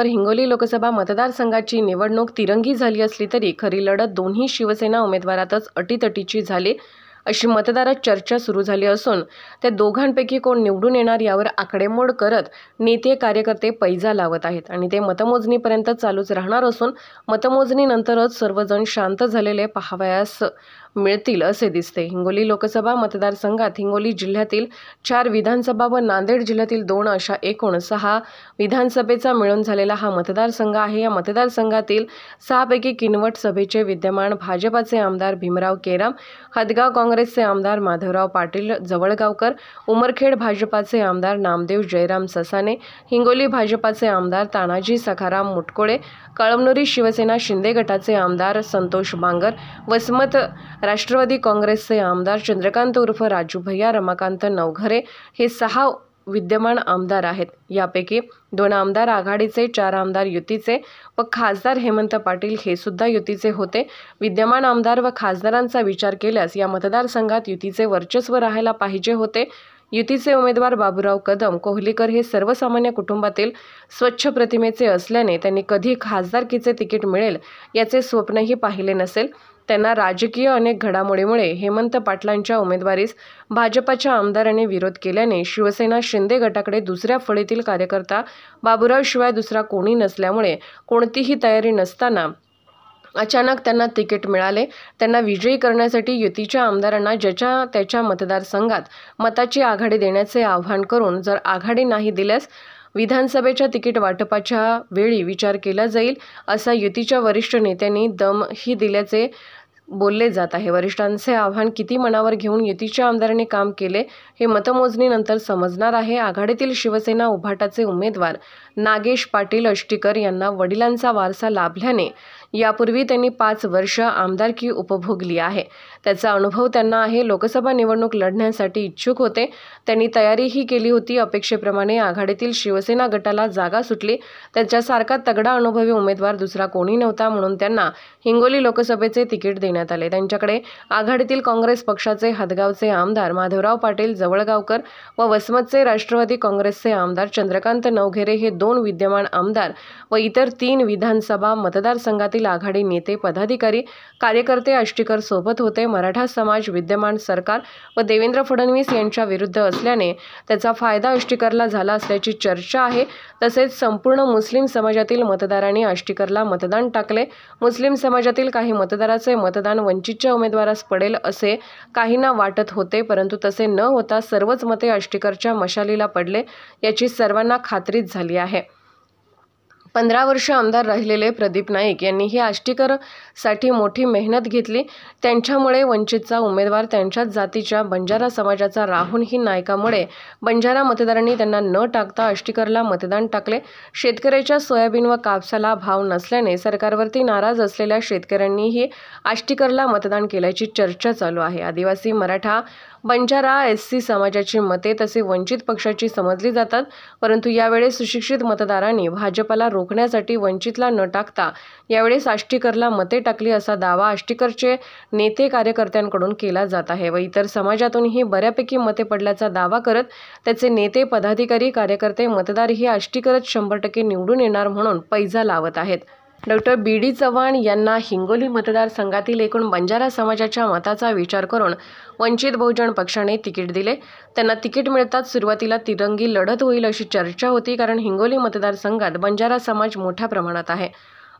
तर हिंगोली लोकसभा मतदारसंघाची निवडणूक तिरंगी झाली असली तरी खरी लढत दोन्ही शिवसेना उमेदवारातच अटीतटीची झाली अशी मतदारात चर्चा सुरू झाली असून त्या दोघांपैकी कोण निवडून येणार यावर आकडेमोड करत नेते कार्यकर्ते पैजा लावत आहेत आणि ते मतमोजणीपर्यंत चालूच राहणार असून मतमोजणीनंतरच सर्वजण शांत झालेले पाहावयास मिळतील असे दिसते। हिंगोली लोकसभा मतदारसंघात हिंगोली जिल्ह्यातील 4 विधानसभा व नांदेड जिल्ह्यातील 2 अशा एकूण 6 विधानसभेचा मिळून झालेला हा मतदारसंघ आहे। या मतदारसंघातील 6 पैकी किनवट सभेचे विद्यमान भाजपाचे आमदार भीमराव केराम, हदगाव काँग्रेसचे आमदार माधवराव पाटील जवळगावकर, उमरखेड भाजपाचे आमदार नामदेव जयराम ससाने, हिंगोली भाजपाचे आमदार तानाजी सखाराम मुटकुळे, कळमनुरी शिवसेना शिंदे गटाचे आमदार संतोष बांगर, वसमत राष्ट्रवादी काँग्रेसचे आमदार चंद्रकांत उर्फ राजू भैया रमाकांत नवघरे हे 6 विद्यमान आमदार आहेत। यापैकी 2 आमदार आघाडीचे, 4 आमदार युतीचे व खासदार हेमंत पाटील हे सुद्धा युतीचे होते। विद्यमान आमदार व खासदारांचा विचार केल्यास या मतदारसंघात युतीचे वर्चस्व राहायला पाहिजे होते। युतीचे उमेदवार बाबूराव कदम कोहलीकर हे सर्वसामान्य कुटुंबातील स्वच्छ प्रतिमेचे असल्याने त्यांनी कधी खासदारकीचे तिकीट मिळेल याचे स्वप्नही पाहिले नसेल। त्यांना राजकीय अनेक घडामोडीमुळे हेमंत पाटलांच्या उमेदवारीस भाजपाच्या आमदारांनी विरोध केल्याने शिवसेना शिंदे गटाकडे दुसऱ्या फळीतील कार्यकर्ता बाबूराव शिवाय दुसरा कोणी नसल्यामुळे कोणतीही तयारी नसताना अचानक त्यांना तिकीट मिळाले। त्यांना विजयी करण्यासाठी युतीच्या आमदारांना ज्याच्या त्याच्या मतदारसंघात मताची आघाडी देण्याचे आवाहन करून जर आघाडी नाही दिल्यास विधानसभेच्या तिकीट वाटपाच्या वेळी विचार केला जाईल असा युतीच्या वरिष्ठ नेत्यांनी दमही दिल्याचे बोलले जात आहे। वरिष्ठांचे आव्हान किती मनावर घेऊन युतीच्या आमदारांनी काम केले हे मतमोजणीनंतर समजणार आहे। आघाडीतील शिवसेना उभाटाचे उमेदवार नागेश पाटील अष्टीकर यांना वडिलांचा वारसा लाभल्याने यापूर्वी त्यांनी 5 वर्ष आमदारकी उपभोगली आहे। त्याचा अनुभव त्यांना आहे। लोकसभा निवडणूक लढण्यासाठी इच्छुक होते। त्यांनी तयारीही केली होती। अपेक्षेप्रमाणे आघाडीतील शिवसेना गटाला जागा सुटली। त्यांच्यासारखा तगडा अनुभवी उमेदवार दुसरा कोणी नव्हता म्हणून त्यांना हिंगोली लोकसभेचे तिकीट देण्यात आले। त्यांच्याकडे आघाडीतील काँग्रेस पक्षाचे हदगावचे आमदार माधवराव पाटील जवळगावकर व वसमतचे राष्ट्रवादी काँग्रेसचे आमदार चंद्रकांत नवघरे हे 2 विद्यमान आमदार व इतर 3 विधानसभा मतदारसंघातील आघाडी नेते पदाधिकारी कार्यकर्ते अष्टीकर सोबत होते। मराठा समाज विद्यमान सरकार व देवेंद्र फडणवीस यांच्या विरुद्ध असल्याने त्याचा फायदा अष्टीकरला झाला असल्याची चर्चा आहे। तसेच संपूर्ण मुस्लिम समाजातील मतदारांनी अष्टीकरला मतदान टाकले। मुस्लिम समाजातील काही मतदाराचे मतदान वंचितच्या उमेदवारास पडेल असे काहींना वाटत होते, परंतु तसे न होता सर्वच मते अष्टीकरच्या मशालीला पडले याची सर्वांना खात्रीच झाली आहे। 15 वर्ष आमदार राहिलेले प्रदीप नाईक यांनीही आष्टीकरसाठी मोठी मेहनत घेतली। त्यांच्यामुळे वंचितचा उमेदवार त्यांच्याच जातीच्या बंजारा समाजाचा राहूनही नाईकामुळे बंजारा मतदारांनी त्यांना न टाकता आष्टीकरला मतदान टाकले। शेतकऱ्याच्या सोयाबीन व कापसाला भाव नसल्याने सरकारवरती नाराज असलेल्या शेतकऱ्यांनीही आष्टीकरला मतदान केल्याची चर्चा चालू आहे। आदिवासी, मराठा, बंजारा, SC समाजाची मते तसे वंचित पक्षाची समजली जातात, परंतु यावेळेस सुशिक्षित मतदारांनी भाजपला रोखण्यासाठी वंचितला न टाकता यावेळेस आष्टीकरला मते टाकली असा दावा आष्टीकरचे नेते कार्यकर्त्यांकडून केला जात आहे व इतर समाजातूनही बऱ्यापैकी मते पडल्याचा दावा करत त्याचे नेते, पदाधिकारी, कार्यकर्ते, मतदारही आष्टीकरच 100% निवडून येणार म्हणून पैजा लावत आहेत। डॉक्टर BD चव्हाण यांना हिंगोली मतदारसंघातील एकूण बंजारा समाजाच्या मताचा विचार करून वंचित बहुजन पक्षाने तिकीट दिले। त्यांना तिकीट मिळताच सुरुवातीला तिरंगी लढत होईल अशी चर्चा होती, कारण हिंगोली मतदारसंघात बंजारा समाज मोठ्या प्रमाणात आहे।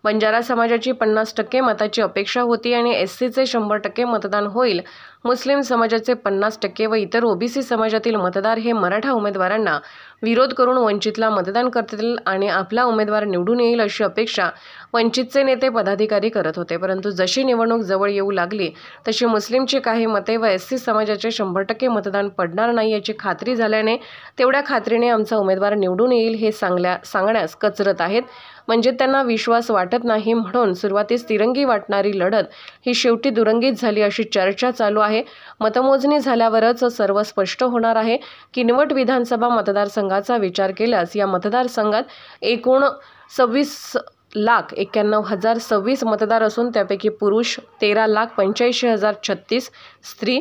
बंजारा समाजाची 50% मताची अपेक्षा होती आणि SCचे 100% मतदान होईल। मुस्लिम समाजाचे 50% व इतर OBC समाजातील मतदार हे मराठा उमेदवारांना विरोध करून वंचितला मतदान करतील आणि आपला उमेदवार निवडून येईल अशी अपेक्षा वंचितचे नेते, पदाधिकारी करत होते, परंतु जशी निवडणूक जवळ येऊ लागली तशी मुस्लिमची काही मते व SC समाजाचे 100% मतदान पडणार नाही याची खात्री झाल्याने तेवढ्या खात्रीने आमचा उमेदवार निवडून येईल हे सांगण्यास कचरत आहेत। म्हणजे त्यांना विश्वास वाटत नाही म्हणून सुरुवातीस तिरंगी वाटणारी लढत ही शेवटी दुरंगीच झाली अशी चर्चा चालू आहे। मतमोजणी झाल्यावरच सर्व स्पष्ट होणार आहे। किनवट विधानसभा मतदारसंघाचा विचार केल्यास या मतदारसंघात एकूण 26,91,026 मतदार असून त्यापैकी पुरुष 13,85,036, स्त्री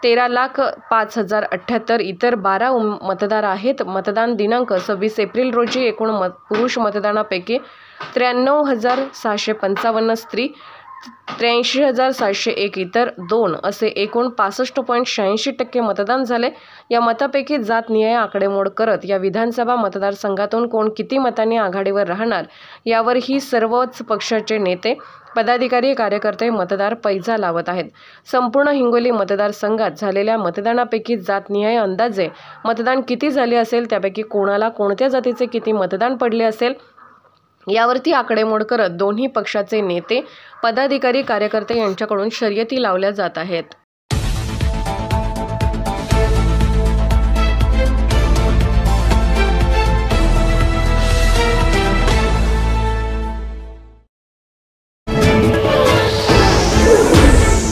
13,05,078 इतर 12 मतदार आहेत. मतदान दिनांक 26 एप्रिल रोजी एकूण पुरुष मतदानापैकी 93,655 स्त्री, 83,701 इतर 2 असे एकूण 65.86% मतदान झाले. या मतापैकी जातनिहाय आकडेमोड करत या विधानसभा मतदारसंघातून कोण किती मतांनी आघाडीवर राहणार यावरही सर्वच पक्षाचे नेते, पदाधिकारी, कार्यकर्ते, मतदार पैजा लावत आहेत. संपूर्ण हिंगोली मतदारसंघात झालेल्या मतदानापैकी जातनिहाय अंदाजे मतदान किती झाले असेल, त्यापैकी कोणाला कोणत्या जातीचे किती मतदान पडले असेल यावरती आकडेमोड करत दोन्ही पक्षाचे नेते, पदाधिकारी, कार्यकर्ते यांच्याकडून शर्यती लावल्या जात आहेत.